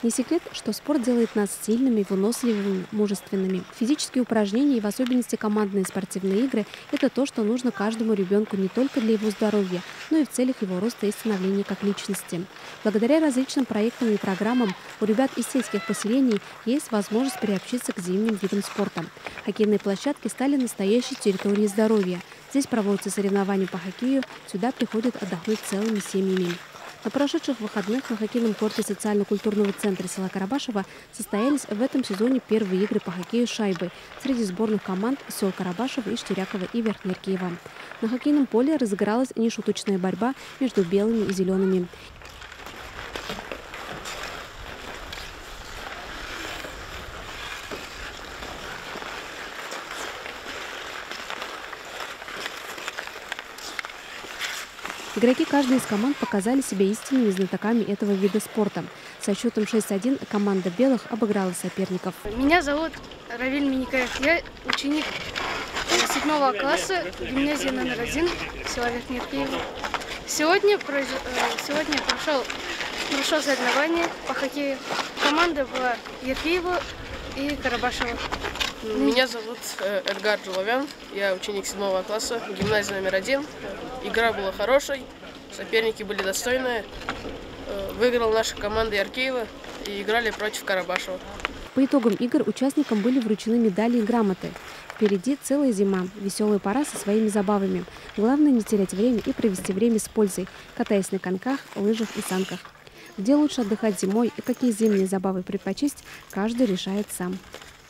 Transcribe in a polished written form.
Не секрет, что спорт делает нас сильными, выносливыми, мужественными. Физические упражнения и в особенности командные спортивные игры – это то, что нужно каждому ребенку не только для его здоровья, но и в целях его роста и становления как личности. Благодаря различным проектам и программам у ребят из сельских поселений есть возможность приобщиться к зимним видам спорта. Хоккейные площадки стали настоящей территорией здоровья. Здесь проводятся соревнования по хоккею, сюда приходят отдохнуть целыми семьями. На прошедших выходных на хоккейном корте социально-культурного центра села Карабашево состоялись в этом сезоне первые игры по хоккею с шайбой среди сборных команд сел Карабашева, Иштирякова и Верхнеаркеева. На хоккейном поле разыгралась нешуточная борьба между белыми и зелеными. Игроки каждой из команд показали себя истинными знатоками этого вида спорта. Со счетом 6-1 команда белых обыграла соперников. Меня зовут Равиль Миникаев. Я ученик 7 класса гимназии номер 1 села Верхнеаркеево. Сегодня прошло соревнование по хоккею. Команда была Яркеева и Карабашева. Меня зовут Эдгар Джуловян, я ученик 7 класса, гимназии номер 1. Игра была хорошей, соперники были достойные. Выиграла наша команда Яркеева и играли против Карабашева. По итогам игр участникам были вручены медали и грамоты. Впереди целая зима, веселая пора со своими забавами. Главное не терять время и провести время с пользой, катаясь на коньках, лыжах и санках. Где лучше отдыхать зимой и какие зимние забавы предпочесть, каждый решает сам.